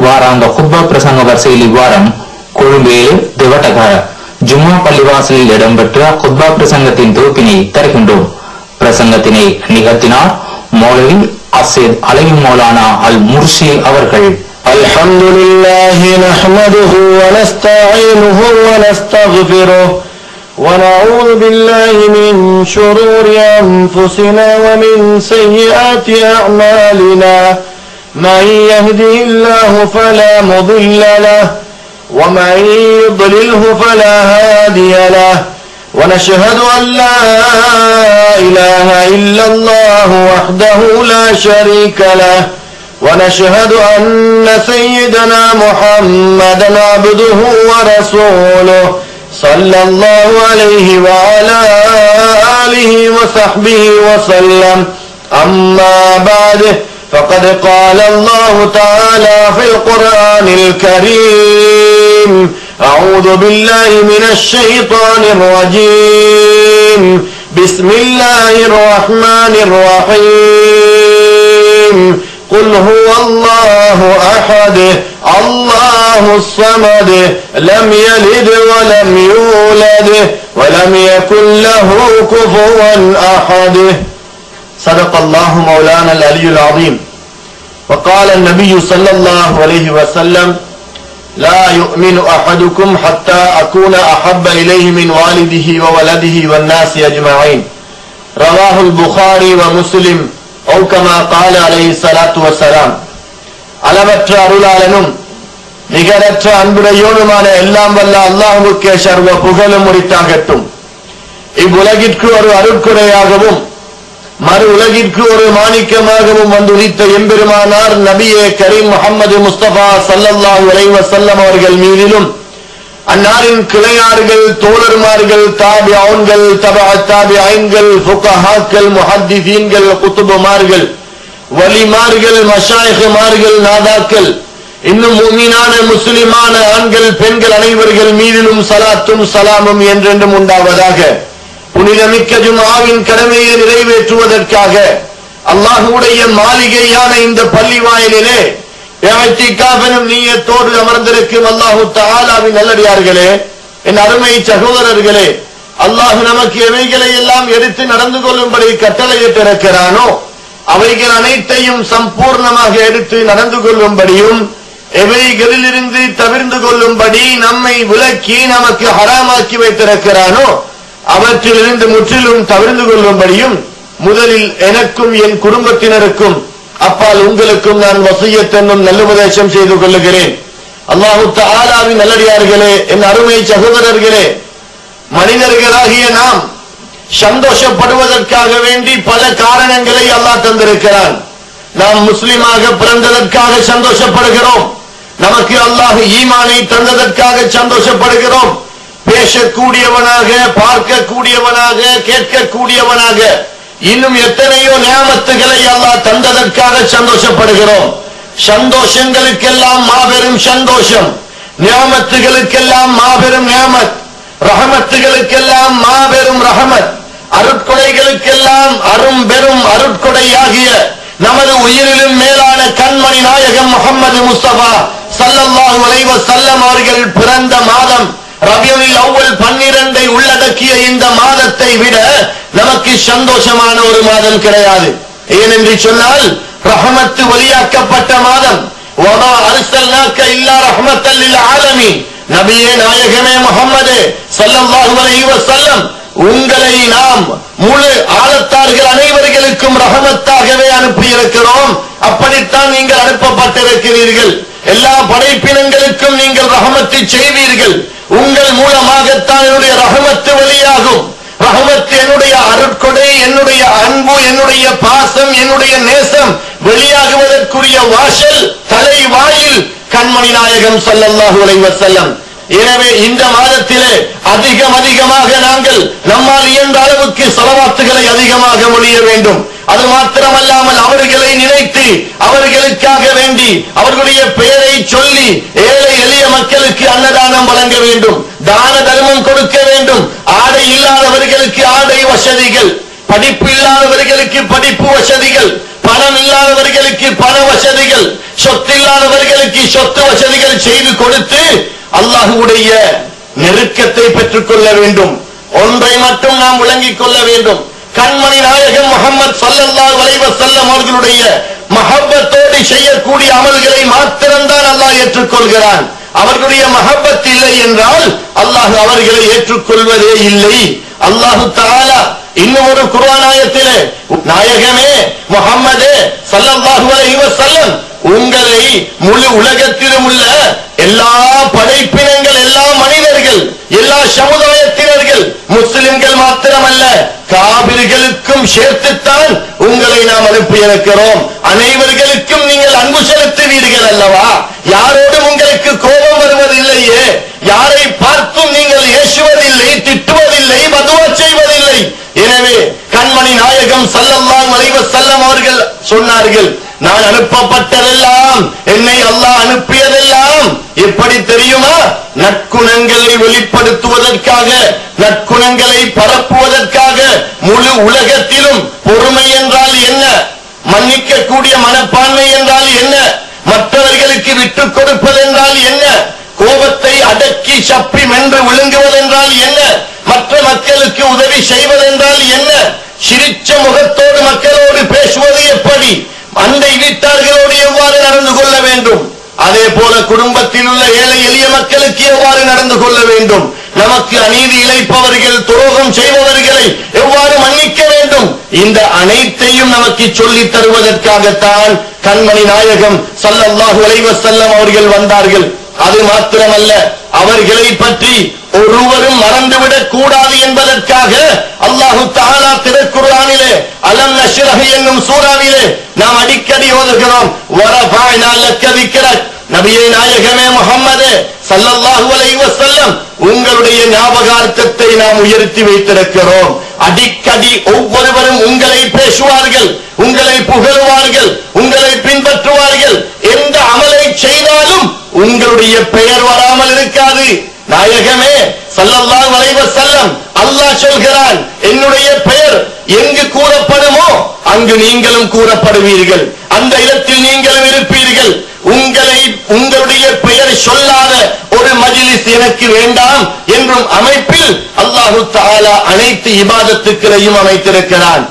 வாராந்த குத்பா பிரசங்க வரிசையில் இவ்வாரம் கொழும்பேறு திவட்டக ஜும்மா பள்ளிவாசலில் இடம்பெற்ற குத்பா பிரசங்கத்தின் தொகுப்பினை தருகின்றோம். பிரசங்கத்தினை நிகழ்த்தினார் மௌலவி அசீத் அலவி மௌலானா அல் முர்ஷி அவர்கள். அல்ஹம்துலில்லாஹி நஹ்மதுஹு வ நஸ்தஈனுஹு வ நஸ்தக்ஃபிருஹு ونعوذ بالله من شرور أنفسنا ومن سيئات أعمالنا من يهده الله فلا مضل له ومن يضلله فلا هادي له ونشهد أن لا إله إلا الله وحده لا شريك له ونشهد أن سيدنا محمدا عبده ورسوله صلى الله عليه وعلى آله وصحبه وسلم. أما بعد فقد قال الله تعالى في القرآن الكريم أعوذ بالله من الشيطان الرجيم بسم الله الرحمن الرحيم قل هو الله أحد الله الصمد لم يلد ولم يولد ولم يكن له كفوا أحد. صدق الله مولانا العلي العظيم. وقال النبي صلى الله عليه وسلم لا يؤمن أحدكم حتى أكون أحب إليه من والده وولده والناس أجمعين. رواه البخاري ومسلم أو كما قال عليه الصلاة والسلام. அளவற்ற அருளாளனும் நிகரற்ற அன்புடையோனுமான எல்லாம் வல்ல அல்லாஹ்வுக்கே சர்வ புகழும் உரித்தாகட்டும். இவ்வுலகிற்கு ஒரு அருட்கொடையாகவும் மறு உலகிற்கு ஒரு மாணிக்கமாகவும் வந்துதித்த எம்பெருமானார் நபியே கரீம் முஹம்மது முஸ்தபா ஸல்லல்லாஹு அலைஹி வஸல்லம் அவர்கள் மீதிலும் அன்னாரின் கிளையார்கள் தோழர்மார்கள் தாபிஊன்கள் தபஅத் தாபிஈன்கள் ஃபுகஹாக்கள் முஹத்திதீன்கள் குதுபுமார்கள் வலிமார்கள் மஷாயிஹ்மார்கள் நாதாக்கள் இன்னும் முஃமினான முஸ்லிமான ஆண்கள் பெண்கள் அனைவர்கள் மீதிலும் ஸலாத்தும் ஸலாமும் என்றென்றும் உண்டாவதாக. புனிதமிக்க ஜும்ஆவின் கடமையை நிறைவேற்றுவதற்காக அல்லாஹ்வுடைய மாளிகையான இந்த பள்ளி வாயிலிலே இஅ்திகாஃப் எனும் நிய்யத்தோடு அமர்ந்திருக்கும் அல்லாஹ் தஆலாவின் நல்லடியார்களே, என் அருமை சகோதரர்களே, அல்லாஹ் நமக்கு எவைகளை எல்லாம் எடுத்து நடந்து கொள்ளும்படி கட்டளையிட்டிருக்கிறானோ அவைகள் அனைத்தையும் சம்பூர்ணமாக எடுத்து நடந்து கொள்ளும்படியும் எவைகளிலிருந்து தவிர்ந்து கொள்ளும்படி நம்மை விலக்கி நமக்கு ஹராமாக்கி வைத்திருக்கிறானோ அவற்றிலிருந்து முற்றிலும் தவிர்ந்து கொள்ளும்படியும் முதலில் எனக்கும் என் குடும்பத்தினருக்கும் அப்பால் உங்களுக்கும் நான் வசியத் என்னும் நல்லுபதேசம் செய்து கொள்ளுகிறேன். அல்லாஹ் தஆலாவின் நல்லடியார்களே, என் அருமை சகோதரர்களே, மனிதர்களாகிய நாம் சந்தோஷப்படுவதற்காக வேண்டி பல காரணங்களை அல்லாஹ் தந்திருக்கிறான். நாம் முஸ்லிமாக பிறந்ததற்காக சந்தோஷப்படுகிறோம். நமக்கு அல்லாஹ் ஈமானை தந்ததற்காக சந்தோஷப்படுகிறோம். பேசக்கூடியவனாக, பார்க்கக்கூடியவனாக, கேட்கக்கூடியவனாக இன்னும் எத்தனையோ நியாமத்துகளை அல்லாஹ் தந்ததற்காக சந்தோஷப்படுகிறோம். சந்தோஷங்களுக்கெல்லாம் மாபெரும் சந்தோஷம், நியாமத்துகளுக்கெல்லாம் மாபெரும் நியாமத், ரஹமத்துகளுக்கெல்லாம் மாபெரும் ரஹமத், அருட்கொடைகளுக்கெல்லாம் அரும் பெரும் அருட்கொடையாகிய நமது உயிரிலும் மேலான கண்மணி நாயகம் முஹம்மது முஸ்தபா ஸல்லல்லாஹு அலைஹி வஸல்லம் அவர்கள் பிறந்த மாதம் ரபியுல் அவ்வல் 12 உள்ளடக்கிய இந்த மாதத்தை விட நமக்கு சந்தோஷமான ஒரு மாதம் கிடையாது. ஏனென்று சொன்னால் ரஹமத்து வலியாக்கப்பட்ட மாதம். வமா அர்ஸல்னாக இல்லா ரஹ்மத்தல் லில் ஆலமீன். நபியே நாயகமே முஹம்மதே ஸல்லல்லாஹு அலைஹி வஸல்லம், உங்களை நாம் முழு ஆலத்தார்கள் அனைவர்களுக்கும் ரஹமத்தாகவே அனுப்பியிருக்கிறோம். அப்படித்தான் நீங்கள் அனுப்பப்பட்டிருக்கிறீர்கள். எல்லா படைப்பினங்களுக்கும் நீங்கள் ரஹமத்தை செய்வீர்கள். உங்கள் மூலமாகத்தான் என்னுடைய ரஹமத்து வெளியாகும். ரஹமத் என்னுடைய அருட்கொடை, என்னுடைய அன்பு, என்னுடைய பாசம், என்னுடைய நேசம் வெளியாகுவதற்குரிய வாசல், தலைவாயில் கண்மணி நாயகம் ஸல்லல்லாஹு அலைஹி வஸல்லம். எனவே இந்த மாதத்திலே அதிகமாக நாங்கள் நம்மால் இயன்ற அளவுக்கு ஸலவாத்துகளை அதிகமாக மொழிய வேண்டும். அது மாத்திரமல்லாமல் அவர்களை நினைத்து அவர்களுக்காக வேண்டி அவர்களுடைய பெயரை சொல்லி ஏழை எளிய மக்களுக்கு அன்னதானம் வழங்க வேண்டும், தான தர்மம் கொடுக்க வேண்டும். ஆடை இல்லாதவர்களுக்கு ஆடை வசதிகள், படிப்பு இல்லாதவர்களுக்கு படிப்பு வசதிகள், பணம் இல்லாத இல்லாதவர்களுக்கு பண வசதிகள், சொத்து இல்லாதவர்களுக்கு சொத்து வசதிகள் செய்து கொடுத்து அல்லாஹ்வுடைய நெருக்கத்தை பெற்றுக் கொள்ள வேண்டும். ஒன்றை மட்டும் நாம் விளங்கிக் கொள்ள வேண்டும். கண்மணி நாயகம் முஹம்மது ஸல்லல்லாஹு அலைஹி வஸல்லம் அவர்களுடைய மஹப்பத்தோடு செய்யக்கூடிய அமல்களை மாத்திரம்தான் அல்லாஹ் ஏற்றுக்கொள்கிறான். அவர்களுடைய மஹப்பத் இல்லை என்றால் அல்லாஹ் அவர்களை ஏற்றுக்கொள்வதே இல்லை. அல்லாஹு தஆலா இன்னும் ஒரு குர்ஆன் ஆயத்திலே, நாயகமே முஹம்மதே ஸல்லல்லாஹு அலைஹி வஸல்லம், உங்களை முழு உலகத்திலும் உள்ள எல்லா படைப்பினங்கள், எல்லா மனிதர்கள், எல்லா சமுதாயத்தினர்கள், முஸ்லிம்கள் மாத்திரமல்ல காபிர்களுக்கும் சேர்த்துத்தான் உங்களை நாம் அனுப்பி இருக்கிறோம். அனைவர்களுக்கும் நீங்கள் அன்பு செலுத்துவீர்கள் அல்லவா? யாரோடும் உங்களுக்கு கோபம் வருவதில்லையே, யாரை பார்த்தும் நீங்கள் ஏசுவதில்லை, திட்டுவதில்லை, பதுவா செய்வதில்லை. எனவே கண்மணி நாயகம் ஸல்லல்லாஹு அலைஹி வஸல்லம் அவர்கள் சொன்னார்கள், நான் அனுப்பப்பட்டதெல்லாம், என்னை அல்லாஹ் அனுப்பியதெல்லாம் எப்படி தெரியுமா? நற்குணங்களை வெளிப்படுத்துவதற்காக, நற்குணங்களை பரப்புவதற்காக. முழு உலகத்திலும் பொறுமை என்றால் என்ன, மன்னிக்க கூடிய மனப்பான்மை என்றால் என்ன, மற்றவர்களுக்கு விட்டுக் கொடுப்பது என்றால் என்ன, கோபத்தை அடக்கி சப்பி மென்று விழுங்குவதென்றால் என்ன, மற்ற மக்களுக்கு உதவி செய்வதென்றால் என்ன, சிரிச்ச முகத்தோடு மக்களோடு பேசுவது எப்படி, அண்டை வீட்டார்களோடு எவ்வாறு நடந்து கொள்ள வேண்டும், அதே போல குடும்பத்தில் உள்ள ஏழை எளிய மக்களுக்கு எவ்வாறு நடந்து கொள்ள வேண்டும், நமக்கு அநீதி இழைப்பவர்கள், துரோகம் செய்பவர்களை எவ்வாறு மன்னிக்க வேண்டும், இந்த அனைத்தையும் நமக்கு சொல்லித் தருவதற்காகத்தான் கண்மணி நாயகம் ஸல்லல்லாஹு அலைஹி வஸல்லம் அவர்கள் வந்தார்கள். அது மாத்திரமல்ல, அவர்களை பற்றி ஒருவரும் மறந்துவிடக் கூடாது என்பதற்காக அல்லாஹு தஆலா திருக்குர்ஆனிலே அலம் நஷ்ரஹ் என்னும் சூராவிலே நாம் அடிக்கடி ஓதுகிறோம், வரஃபஅனா லக்க திக்ரக். நபியே நாயகமே முஹம்மதே ஸல்லல்லாஹு அலைஹி வஸல்லம், உங்களுடைய ஞாபகார்த்தத்தை நாம் உயர்த்தி வைத்திருக்கிறோம். அடிக்கடி ஒவ்வொருவரும் உங்களை பேசுவார்கள், உங்களை புகழுவார்கள், உங்களை பின்பற்றுவார்கள். எந்த அமலை செய்தாலும் உங்களுடைய பெயர் வராமல் இருக்காது. நாயகமே ஸல்லல்லாஹு அலைஹி வஸல்லம், அல்லாஹ் சொல்கிறான், என்னுடைய பெயர் எங்கு கூறப்படுமோ அங்கு நீங்களும் கூறப்படுவீர்கள், அந்த இடத்தில் நீங்களும் இருப்பீர்கள். உங்களுடைய பெயர் சொல்லாத ஒரு மஜ்லிஸ் எனக்கு வேண்டாம் என்றும் அமைப்பில் அல்லாஹு தஆலா அனைத்து இபாதத்துக்களையும் அமைத்திருக்கிறான்.